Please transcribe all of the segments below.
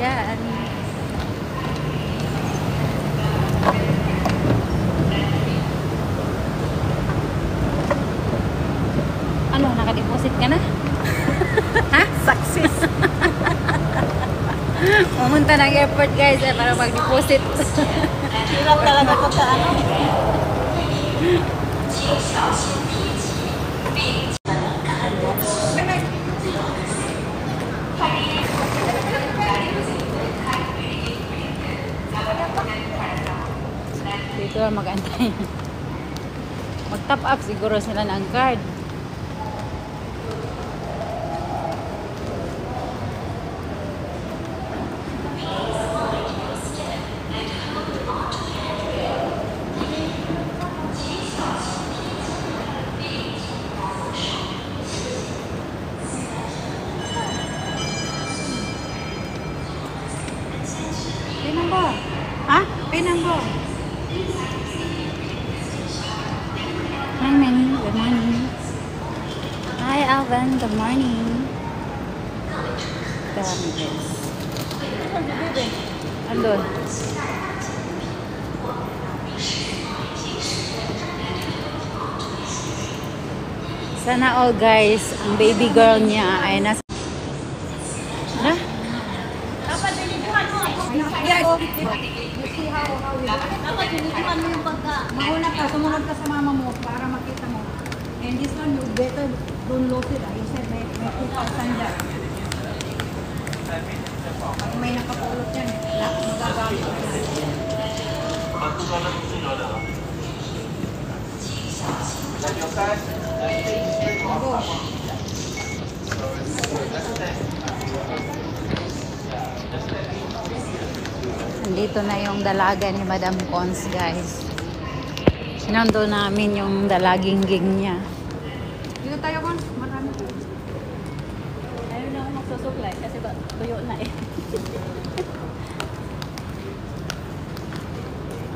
dyan. Ano, nakadeposit ka na? Ha? Success. Pumunta ng airport guys para mag-deposit. Hirap talaga ko sa ano. Dito mag-antay. Mag-top up siguro sila ng card. Pinanggo. Ha? Pinanggo. Hi, Manny. Good morning. Hi, Alvin. Good morning. Dami guys. Andun. Sana all guys, ang baby girl niya ay nasa... Ha? Dapat dinituhan mo. Dapat dinituhan mo yung pagka. Mauna ka, sumunod ka sa mama mo para makita mo. And this one, you better don't lose it. You said may 2,000 dyan. Pag may nakapulot yan, magagamit ka na. Nandito na yung dalaga ni Madam Cons, guys. Sinando namin yung dalaging ging niya. Dito tayo, Cons. Marami. Ayaw na ako magsusuklay kasi ba tuyo na eh.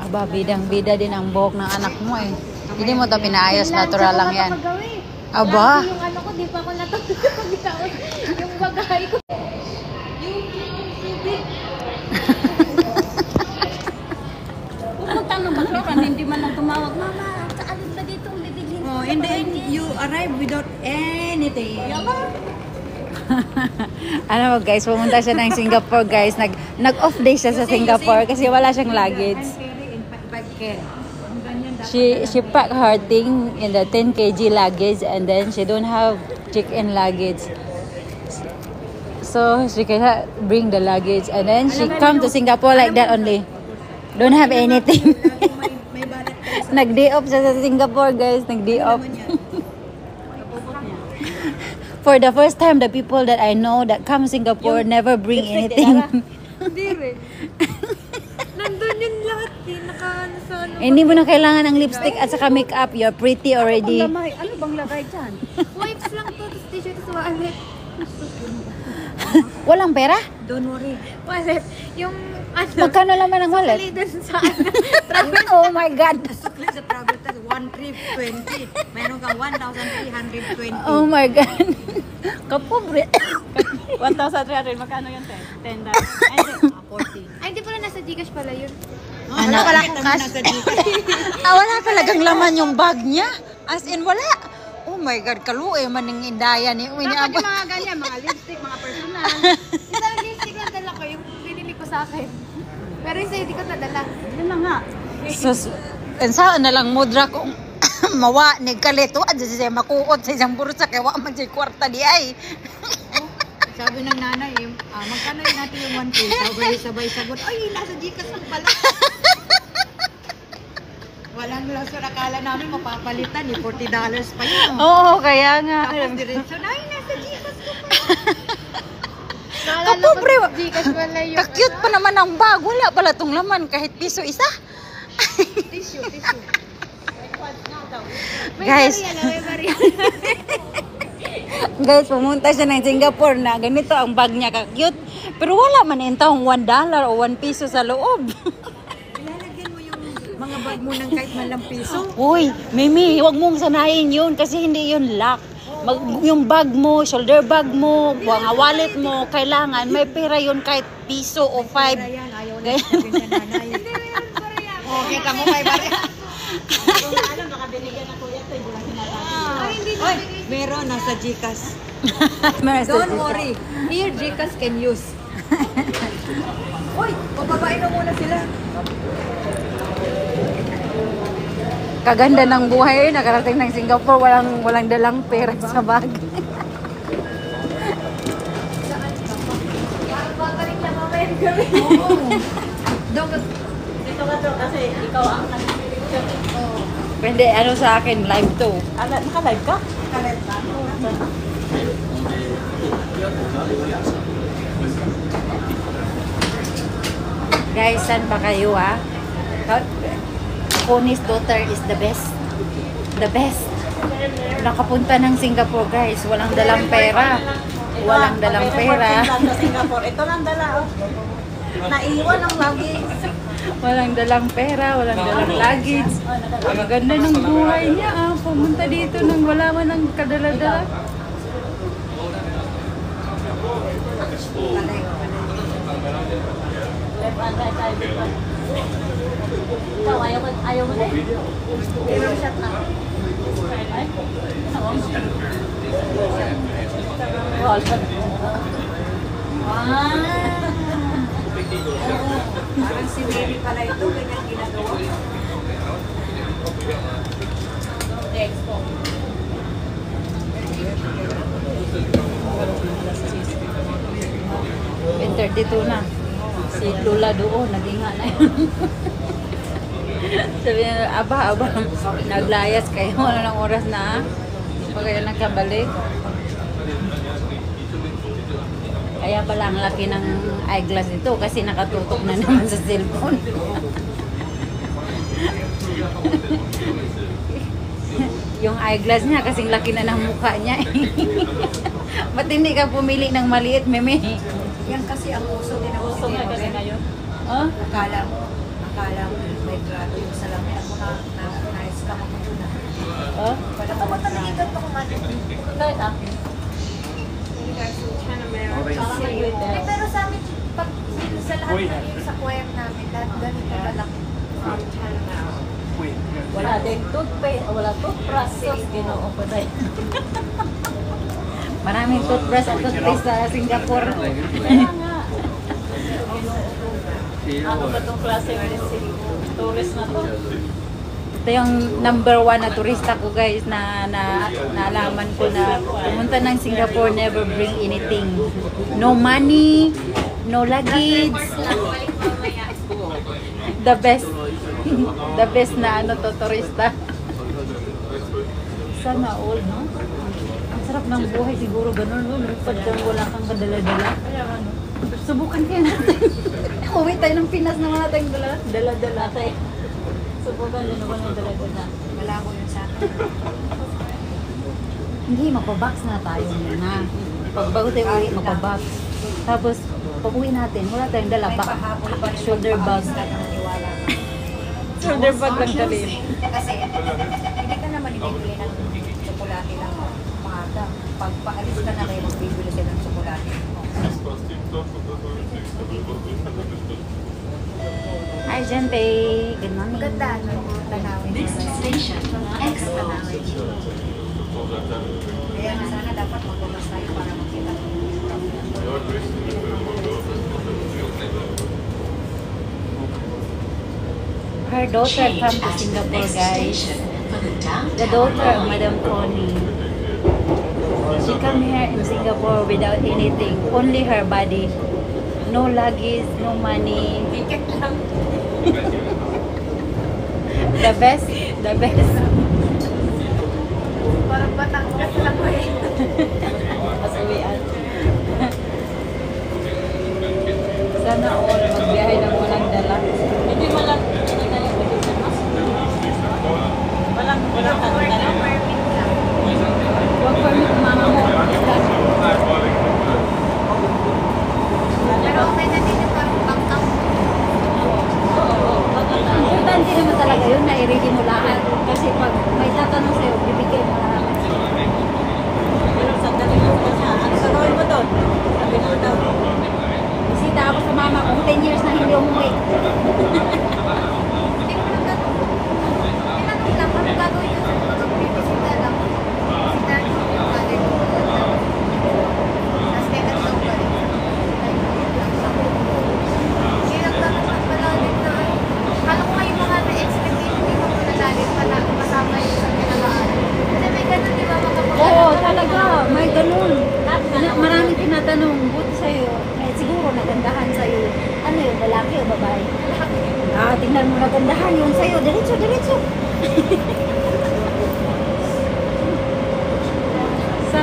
Aba, bidang-bida din ang buhok ng anak mo eh. Hindi mo ito pinaayos, natural lang yan. Aba! Yung ano ko, di pa ako natutulog. Yung bagay ko. Yung tubig. Pupunta ng basura, hindi man lang tumawag. Mama, kaalin ba dito ang bibilhin? Oh, and then you arrive without anything. Ano mo guys, pumunta siya ng Singapore guys. Nag-off day siya sa Singapore kasi wala siyang luggage. She packed her thing in the 10 kg luggage and then she don't have check-in luggage. So she cannot bring the luggage and then she come to Singapore like that only. Don't have anything. Nag-day off siya sa Singapore guys. Nag-day off. For the first time, the people that I know that come Singapore never bring anything. Hindi rin. Nandun yun lahat eh. Hindi mo na kailangan ng lipstick at saka makeup. You're pretty already. Ano bang lagay dyan? Wipes lang to, tapos tissue, tapos wallet. Walang pera? Don't worry. Wallet. Yung ano. Magkano naman ang wallet? Dun sa ano. Oh my God. Sukli sa travel test, 1 trip 20. Meron kang 1,320. Oh my God. Kapobre. 1,300. Magkano yun, 10? $10. Ay, 40. Ay, hindi pala nasa Gcash pala yun. Ano? Wala akong cash. Wala talagang laman yung bag niya. As in, wala. Oh my God, kaluoy man ng indaya ni Uy. Dapat yung mga ganyan, mga lipstick, mga personal. Yung lipstick lang dala ko, yung binili ko sa akin. Pero yung sa'yo, di ko nadala. Yun na nga. So, saan na lang mudra kung mawa ni kalito at siya makuot sa isang bursa kaya wa man siya kwarta di ay. Sabi ng nanay, magkano yun natin yung 1K? Sabay sagot, ay, nasa Gcash lang pala. Walang laso, akala namin mapapalitan, $40 pa yun. Oo, kaya nga. Tapos diretso, ay, nasa Gcash ko pa. Kapobre. Gcash pala yung Ka-cute pa naman ang bag. Wala pala tong laman kahit piso isa. tissue. Guys. May barya. Guys, pumunta siya ng Singapore na ganito ang bag niya ka-cute. Pero wala man intawang $1 o 1 piso sa loob. Ilalagyan mo yung mga bag mo ng kahit malang piso. Uy, Mimi, huwag mong sanayin yun kasi hindi yun luck. yung bag mo, shoulder bag mo, mga wallet mo, kailangan may pera yun kahit piso o 5. Yan, ayaw na sabihin sa nanay. Oh, kita mo kay Bari. Ay, hindi na. Oy, meron nasa Gcash. Don't Don't worry. Here, Gcash can use. Uy, pababain na muna sila. Kaganda ng buhay, nakarating ng Singapore, walang dalang pera sa bag. Babalik na mamaya kami. Dito ka to kasi ikaw ang Pwede, ano sa akin, live to. naka-live ka? Naka-live ka? Guys, saan ba kayo Connie's daughter is the best. The best. Nakapunta ng Singapore guys, walang dalang pera. Walang dalang pera. Sa Singapore. Ito lang dala. Oh. Naiwan ang luggage. Walang dalang pera, walang dalang luggage. Ang ganda ng buhay niya pumunta dito nang wala man ng kadala-dala. Ikaw, ayaw mo na. Pero shut up. Parang si Mary pala ito. Ganyan ginagawa. In 32 na. Si Lula doon, naginga na yun. Sabi niya, aba, naglayas kayo. Ano ng oras na? Pag kayo nakabalik. Kaya pala ang laki ng eyeglass nito kasi nakatutok na naman sa cellphone. Yung eyeglass niya kasing laki na ng mukha niya. Ba't hindi ka pumili ng maliit, meme? Yan kasi ang uso din ako. Gusto nga kasi ngayon. Oh? Akala mo may grado yung salamin. Ako na-scam ako doon. Oh? Pagkakabata na ikat ako nga. Kahit akin. Eh, pero sa amin, pag sa lahat na yun sa choir namin, lahat ganito kalaki. Wala din toothpaste, wala toothbrush, sos, ginoo pa tayo. Maraming toothbrush at toothpaste sa Singapore. Kaya nga. Ano ba itong klase tourist na to? Ito yung number 1 na turista ko guys na naalaman ko na pumunta ng Singapore, never bring anything. No money, no luggage. The best. The best na turista. Sana all, no? Ang sarap ng buhay siguro ganun, no? Lupad kang wala kang kadala-dala. Subukan kaya natin. Uwi tayo ng Pinas naman natin dala-dala tayo. Subukan din naman yung dala-dala. Malabo yun sa akin. Hindi, magpabox na tayo muna. Pag bago tayo uwi, magpabox. Tapos, pag uwi natin, wala tayong dala. May pahabol pa rin. Shoulder bag. Ka ng iwala. Shoulder bag lang dali. Kasi, hindi ka naman ibibili ng tsokolate lang maaga. Pag paalis ka na kayo, magbibili sila ng tsokolate. Hi, Jente. Good morning. Maganda, no? Tanawin. Tanawin. Kaya na sana dapat magbukas tayo para makita. Her daughter come to Singapore, guys. The daughter of Madam Connie. She come here in Singapore without anything. Only her body. No luggage, no money. Ticket lang. The best. The best. Parang Batangas lang ko eh. Masuwian. Sana all magbiyahe ng walang dala. Hindi walang, hindi tayo pwede sa mas. Walang tanong-tanong. Huwag permit mama mo. Pero okay na din yung parang pangkang. Importante naman talaga yun na i-ready mo lahat. Kasi pag may tatanong sa'yo, bibigay mo lahat.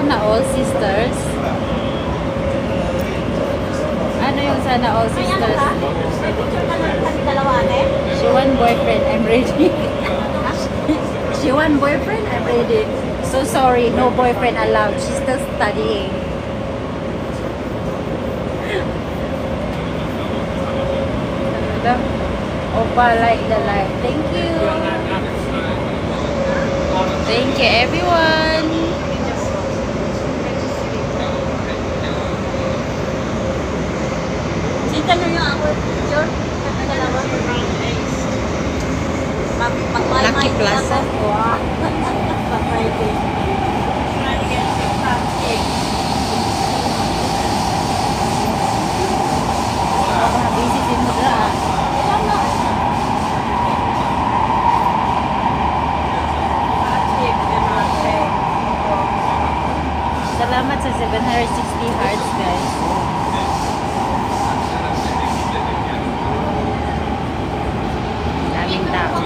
Sana All Sisters? Ano yung Sana All Sisters? Kami dalawa ate. She want boyfriend, I'm ready. She want boyfriend, I'm ready. So sorry, no boyfriend allowed. She's still studying. Opa, like the light. Thank you. Thank you, everyone. Sinta nyo yung ako, George. Kami dalawa. Lucky Plaza. Wow. Busy din mo na. Salamat sa 760 hearts, guys. Daming tao.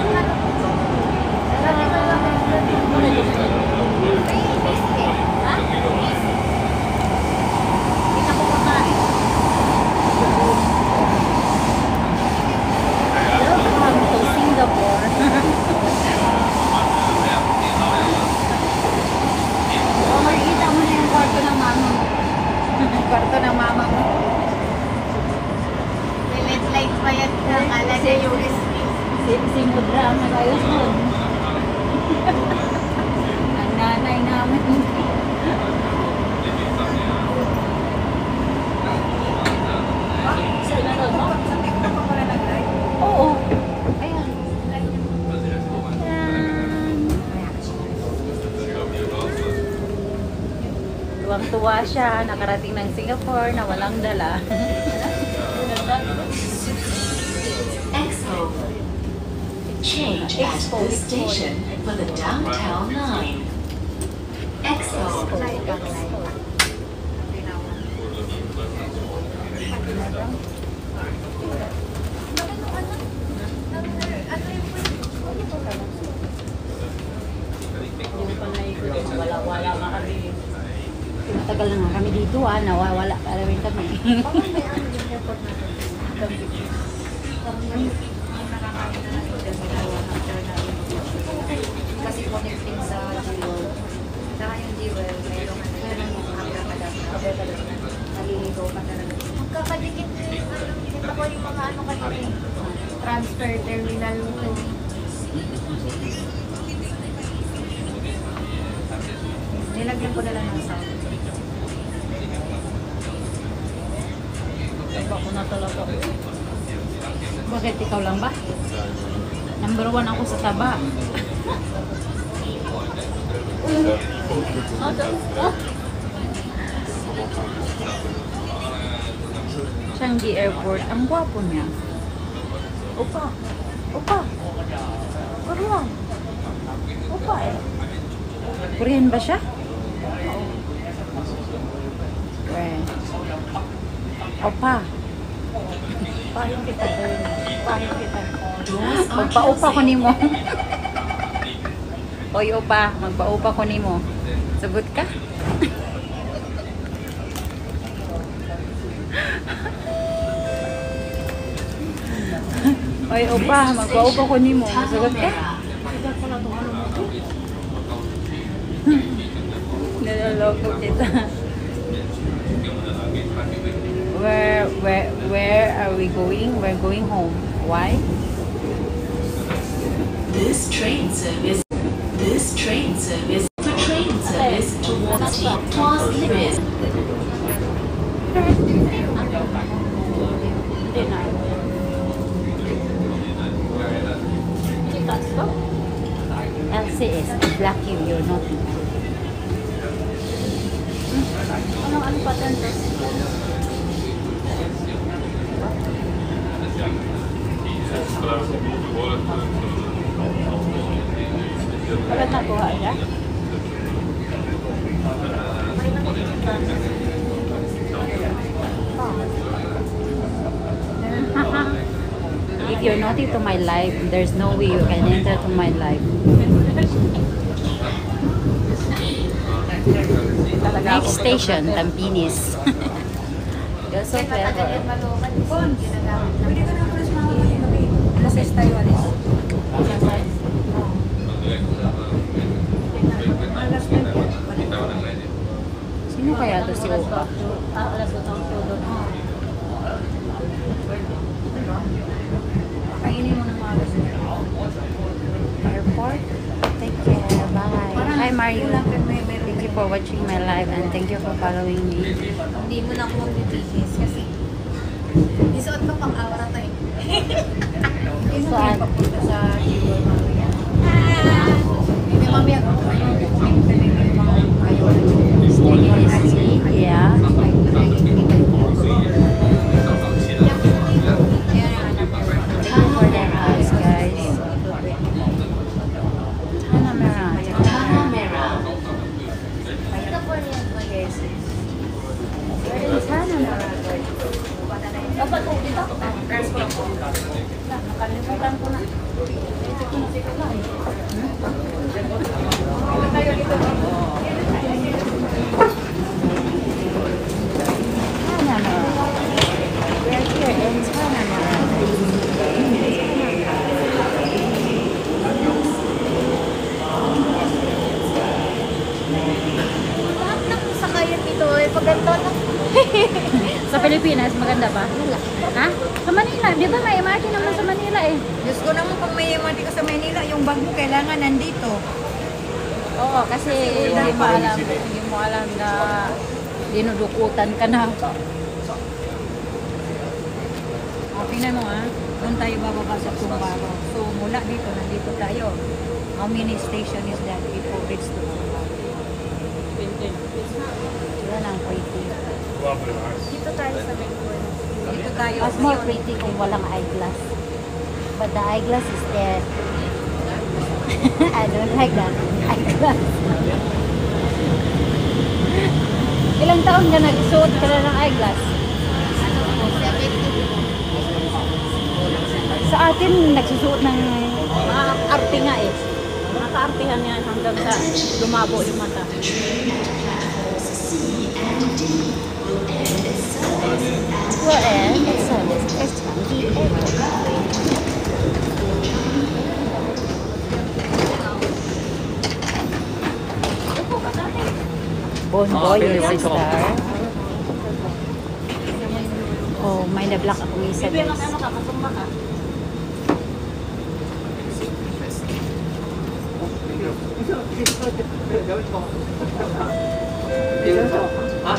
Welcome to Singapore. O, makikita mo na yung kwarto ng mama mo. Kwarto ng mama mo. May LED light pa yan. Akala niya USB. Si Mudra ang nag-ayos nun. Ang nanay namin. Sa TikTok ko pala nag-live. Oo. Ayan. Ayan. Tuwang-tuwa siya. Nakarating ng Singapore na walang dala. Expo. Change at this station for the downtown line. Expo. Wala nga kami. Matagal na nga kami dito nawawala ka rin kami. Kasi connecting sa Jewel. Saka yung Jewel, mayroong naliligo ka talaga. Magkakadikit na yung kita ko yung mga kanina transfer terminal 2. Nilagyan ko na lang ng sound. Iba ko na talaga. Bakit ikaw lang ba? Number 1 ako sa taba. Changi Airport. Ang gwapo niya. Opa. Opa. Korean. Opa eh. Korean ba siya? Weh. Opa. Pahin kita doon. Pahin kita. Magpa-opa ko nimo. Oy, opa. Magpa-opa ko nimo. Sagot ka? Oy, opa. Magpa-opa ko nimo. Sagot ka? Naloloko kita. Where are we going? We're going home. Why? This train service for train service towards Libis. Hindi na. LCS, black you're not. Anong pattern to? Bakit nakuha niya? If you're not into my life, there's no way you can enter to my life. Next station, Tampinis. That's so clever. Pwede ka na alas mga ngayong gabi. Alas 6 tayo alis. Alas 10 po. Sino kaya to si Opa? Kainin mo ng mga alas 10. Airport? Take care. Bye. Hi Mario. Wala ka may Thank you for watching my live and thank you for following me. Hindi mo na ako magbibigis kasi isuot mo pang aura tayo. Hindi mo Saan? kayo papunta sa Igor mamaya. Hindi mamaya ako. Stay yeah. Time for their house, guys. Tanamera. Tanamera. We're in Tanamera. Nakalimutan ko na. Tanamera. We're here in Tanamera. Lahat ng sakayan dito ay paganda na. Sa Pilipinas, maganda ba? Ha? Sa Manila. Di ba may MRT naman sa Manila eh? Diyos ko naman pag may MRT ka sa Manila, yung bag mo kailangan nandito. Oo, kasi hindi mo alam na dinudukutan ka na. O, tingnan mo doon tayo bababa sa Tumbaro. So, mula dito, nandito tayo. How many station is that before reach to Tumbaro? Yan ang pretty. Dito tayo sa Bengkulu. Dito tayo. Mas more pretty kung walang eyeglass. But the eyeglass is there. I don't like that eyeglass. Ilang taon ka nagsuot ka na ng eyeglass? Sa atin, nagsusuot ng arte nga eh. Nakaartehan yan hanggang sa lumabo yung mata. Well, and it's first time the airport. Bonboy is a star. Oh, may na-block akong isa guys. Doors are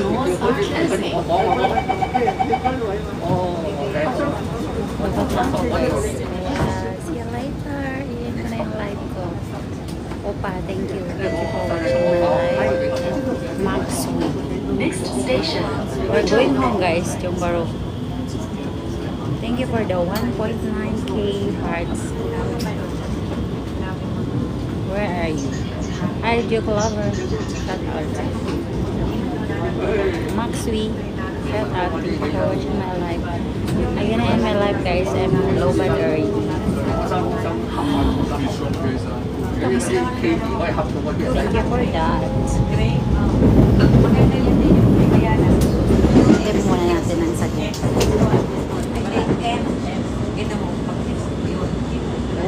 closing. See you later. Iyan ko na yung live ko. Opa, thank you. Thank you for watching my live. Max Week. Next station. We're going home guys, Tiongbaro. Thank you for the 1.9k hearts. Where are you? Hi, Joke Lover. Shout out. Max Week. Shout out. Thank you for watching my live. I'm gonna end my live guys. I'm low battery. Thank you for that. Tip muna natin ang saglit.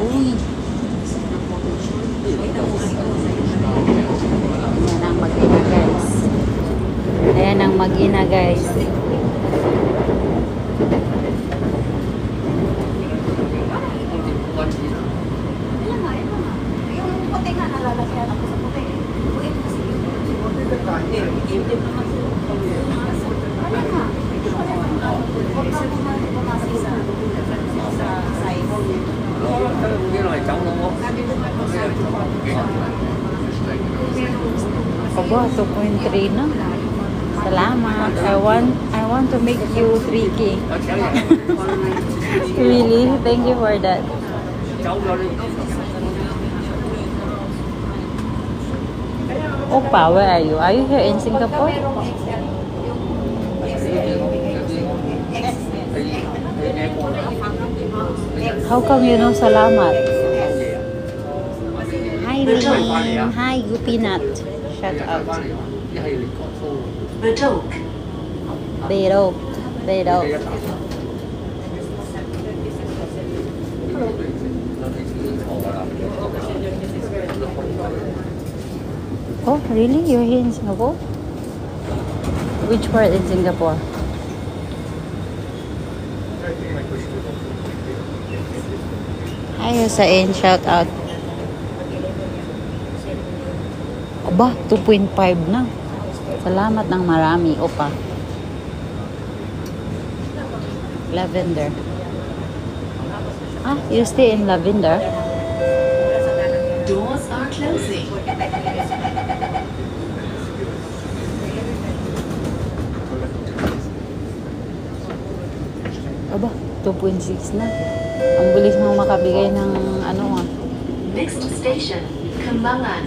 Uy! Ayan ang mag-ina guys. Ayan ang mag-ina guys. Yung puti nga nalalagyan ako sa puti. Wait kasi ano nga? Huwag ka bumasi sa size. Aba, 2.3 na. Salamat. I want to make you 3K. Really? Thank you for that. Opa, where are you? Are you here in Singapore? How come you know salamat? Hi, Ling. Hi, Gupinat. Shout out. Badok. Bedok. Bedok. Oh, really? You're here in Singapore? Which part in Singapore? Hi, Hussein. Shout out. Aba, 2.5 na. Salamat ng marami, opa. Lavender. Ah, you stay in Lavender? Doors are closing. Aba, 2.6 na. Ang bilis mo makabigay ng ano ah. Next station, Kembangan.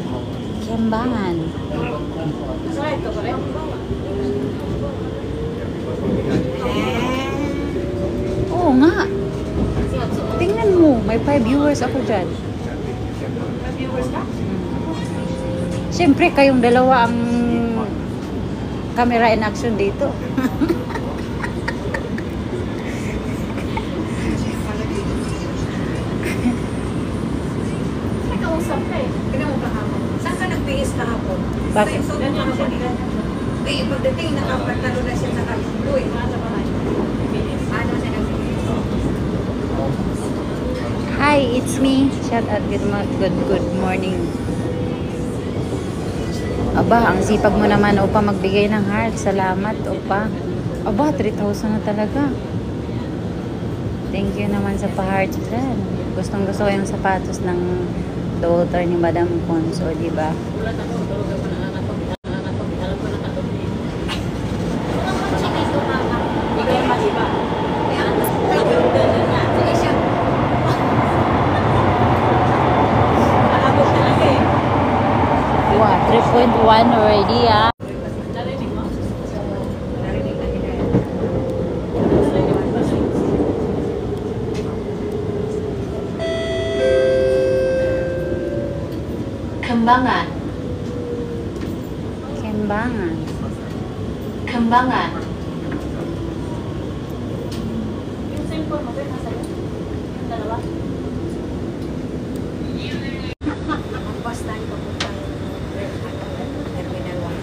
Kembangan. Oo nga. Tingnan mo, may 5 viewers ako dyan. 5 viewers ka? Siyempre, kayong dalawa ang camera in action dito. Nakausap ka eh. Tingnan mo kahapon. Saan ka nag-bihis kahapon? Bakit? Sa yung kahapon eh. Eh, pagdating, nakapagtalo na siya sa kalundo eh. Paano siya nag-bihis? Hi, it's me. Shout out, good morning. Aba, ang sipag mo naman, opa, magbigay ng heart. Salamat, opa. Aba, 3,000 na talaga. Thank you naman sa pa-heart dyan. Gustong gusto ko yung sapatos ng daughter ni Madam Conso, di ba? Wow, 3.1 already, ah. Kembangan. Kembangan. Kembangan. Bus tayo papuntang Terminal 1.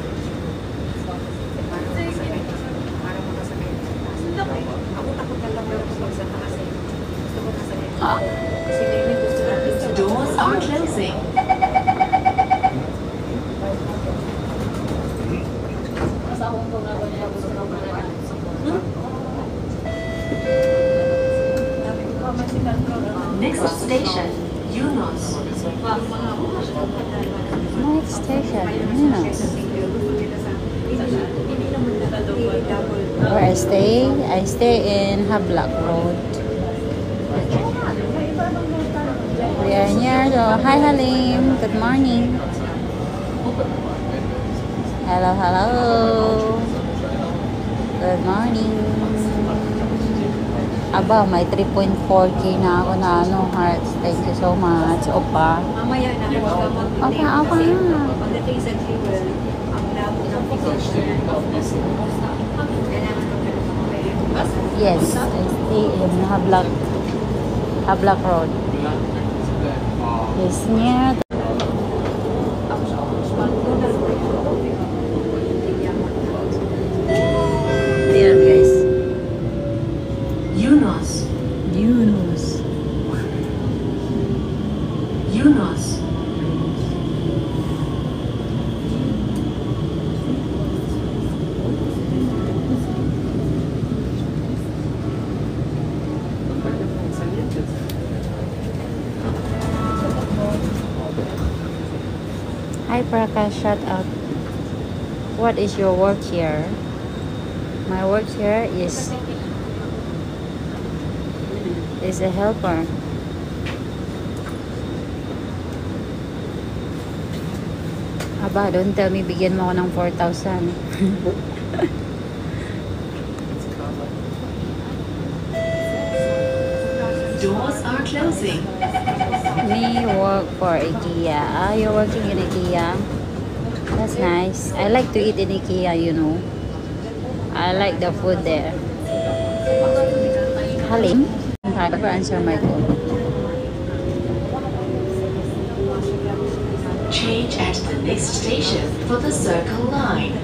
Para makasakay sa taas. Ako takot na lang ako sa taas eh. Gusto ko kasakay. Kasi may gusto natin sa Doors are closing. Next station, Eunos. Next station, Yunos. Where I stay in Hablak Road. We are near the Hi Halim. Good morning. Hello, hello. Good morning. Aba, may 3.4k na ako na ano, hearts. Thank you so much. Opa. mamaya na Opa, opa na. pagdating sa fuel, ang labo ng picture. Kailangan ko Yes, I stay in Hablak Road. It's near the there, guys. Eunos. Yunos. Eunos. Hi Prakash, shout out. What is your work here? My work here is a helper. Aba, don't tell me bigyan mo ako ng 4,000. Doors are closing. Me work for IKEA. Ah, you're working in IKEA? That's That's nice. I like to eat in IKEA, you know. I like the food there. Halim? I never answer my call. Change at the next station for the Circle Line.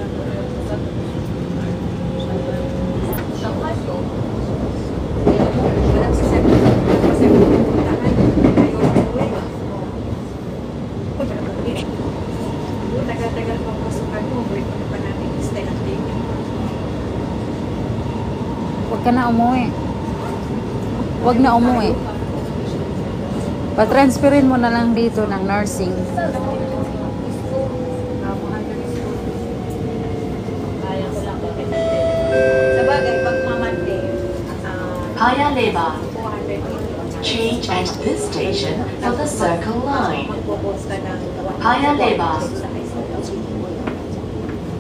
Tagal-tagal pang pasukan mo, wait pa natin stay at taking. Huwag ka na umuwi. Huwag na umuwi. Pa-transferin mo na lang dito ng nursing. Sa bagay, pag mamande, Paya Lebar. Change at this station for the Circle Line. magpo-post ka ng Paya Lebar.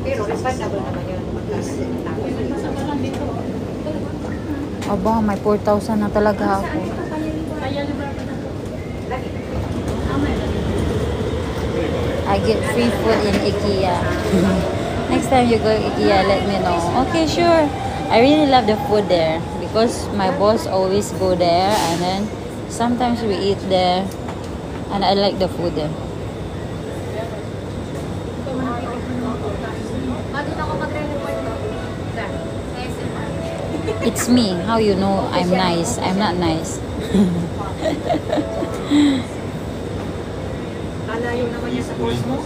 Pero refundable naman yun. Aba, may 4,000 na talaga ako. I get free food in IKEA. Next time you go IKEA, let me know. Okay, sure. I really love the food there because my boss always go there and then sometimes we eat there and I like the food there. It's me. How you know I'm nice? I'm not nice. Alayo naman niya sa course mo.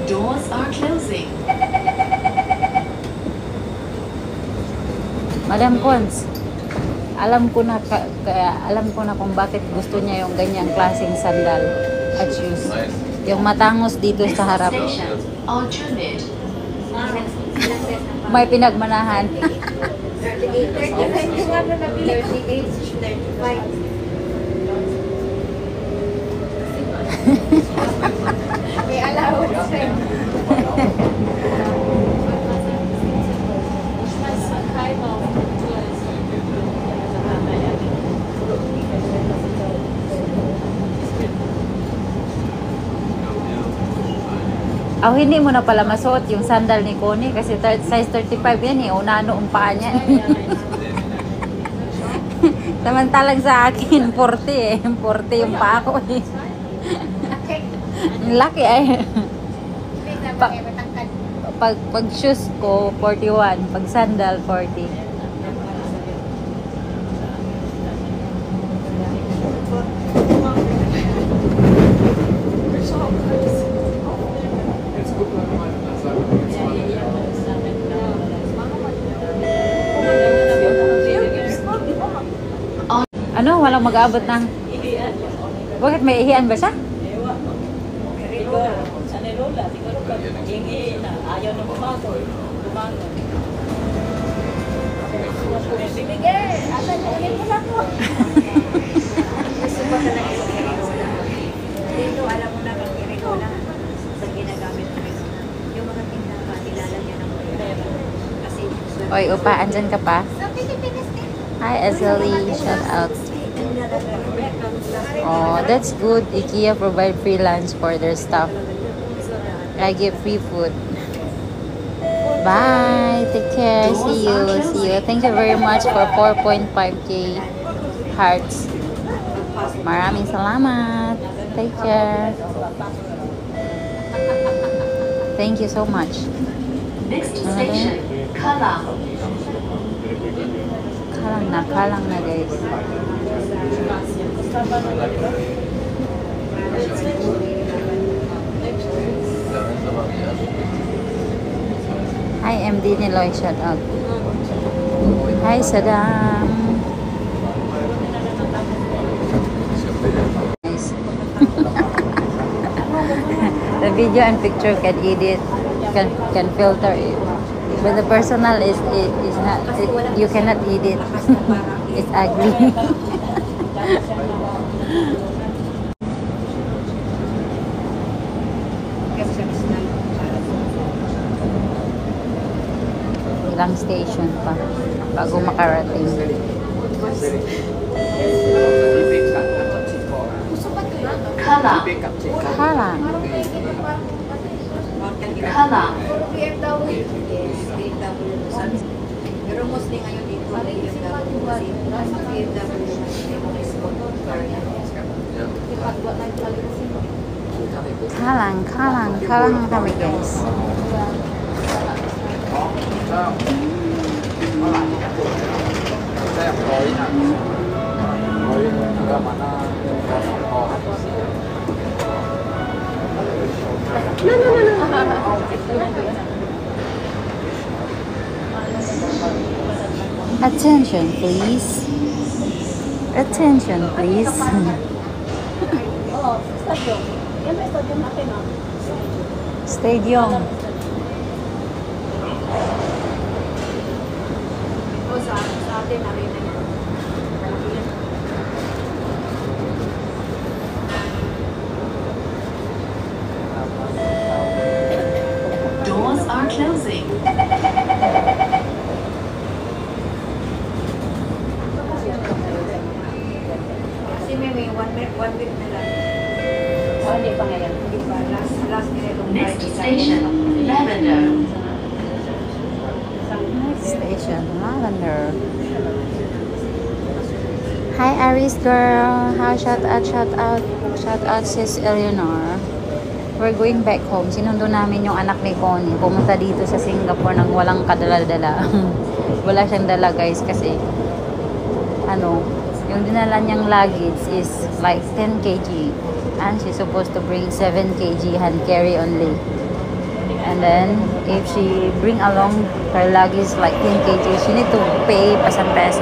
Doors are closing. Madam Cons, alam ko na kung bakit gusto niya yung ganyang klaseng sandal at shoes. Yung matangos dito sa harap. Station Aljunied. May pinagmanahan. 38 yung ano na pili. 35. May allowance rin. Oh, hindi mo na pala masuot yung sandal ni Connie kasi size 35 yan eh. Unano ang paa niya. Samantalang sa akin, 40 eh. 40 yung paa ko eh. Laki eh. Pag shoes ko, 41. Pag sandal, 40. Ano? Walang mag-aabot ng... Bakit may ihian ba siya? Dito, alam mo na kung i-regola sa ginagamit mo. Yung mga tindahan, nilalagyan ng pera. Kasi, Oy, upa, andyan ka pa? Hi, Azali. Shout out. Oh, that's good. IKEA provide free lunch for their staff. I get free food. Bye. Take care. See you. See you. Thank you very much for 4.5k hearts. Maraming salamat. Take care. Thank you so much. Next station Kalang. Kalang na guys. Hi, MD Niloy. Shout out. Hi, Saddam. Nice. The video and picture can edit, can filter it. But the personal is not, you cannot edit. It's ugly. Ilang station pa. bago makarating. Kalang. Kalang. Kalang. Pero mostly ngayon dito, PFW kasi PFW Kalang kami guys. Attention please. Attention please. Stadium. sa atin, arena niya. Doors are closing. Kasi may one week na lang. Hindi pa ngayon. Hindi pa, last nilong Next station, Lavender. Station Lavender. Hi Aries girl. How shout out sis Eleanor. We're going back home. Sinundo namin yung anak ni Connie. Pumunta dito sa Singapore nang walang kadala-dala. Wala siyang dala guys kasi yung dinala niyang luggage is like 10 kg and she's supposed to bring 7 kg hand carry only. And then, if she bring along her luggage like 10 kg, she need to pay ₱1.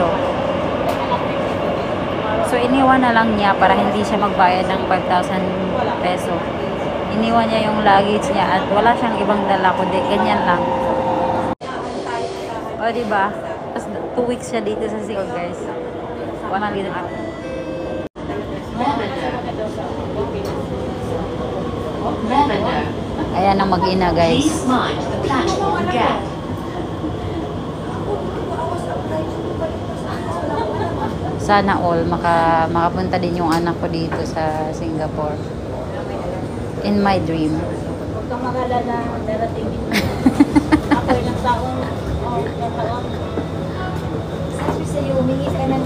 So, iniwan na lang niya para hindi siya magbayad ng ₱5,000. Iniwan niya yung luggage niya at wala siyang ibang dala kundi ganyan lang. O, diba? Tapos 2 weeks siya dito sa Seoul, guys. Wala lang ako. Lavender. Ayan ang mag-ina, guys. Please mind the platform gap. Sana all makapunta din yung anak ko dito sa Singapore. In my dream. Huwag kang magalala, darating din. Ako ilang taong, sabi sa'yo, humingi ka ng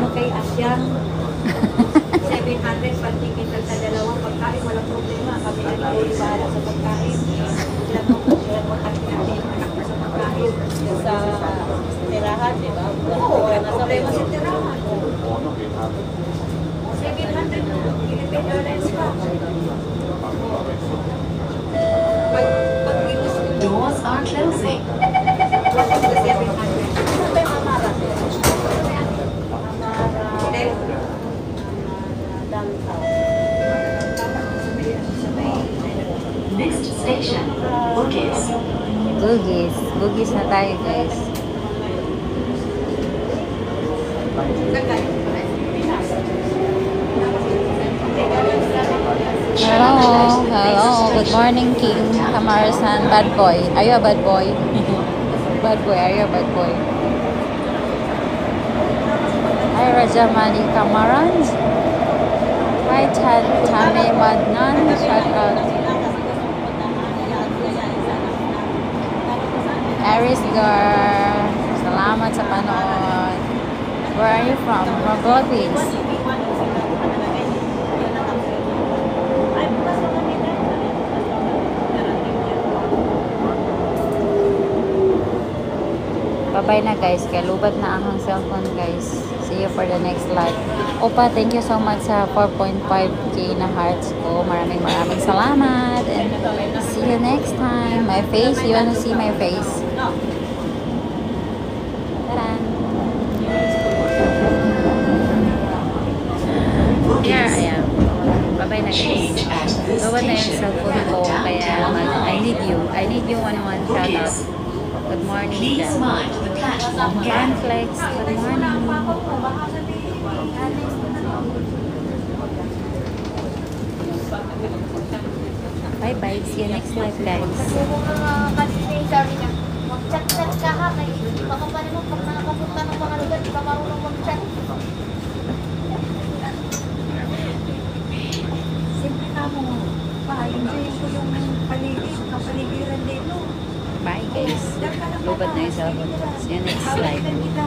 kay Asyang. 700 pag-ticket sa dalawang pagkain, walang problema. Kami ang bahala sa pagkain. Ilang mo natin anak mo sa pagkain. Sa tirahan, di ba? Oo, walang problema sa tirahan. 700 Philippine Airlines pa. Doors are closing. Next station, Bugis. Bugis na tayo, guys. Hello. Good morning, King Kamarasan. Bad boy. Are you a bad boy? Bad boy. Are you a bad boy? Hi, Rajamani Kamarans. Hi, Tame Madnan. Shout out. Aries girl. Salamat sa panood. Where are you from? From Philippines. Bye na guys, kaya lubat na akong cellphone guys. See you for the next live. Opa, thank you so much sa 4.5k na hearts ko. Maraming salamat. And see you next time. My face, you wanna see my face? Taran! Here I am. Bye na guys. Lubat na yung cellphone ko, kaya I need you. I need you one shout out. Good morning. Please mind the platform gap. Flex. Good morning. Bye bye. See you next live, guys. Sabi niya, Mag-chat-chat ka ha. Kay, baka pa naman pag nakapunta ng mga lugar, di ka marunong mag-chat. Siyempre ka mo, pa-enjoy ko yung kapaligiran dito. Bye guys. Lubat na yung cellphone. See you next live. Hawakan kita.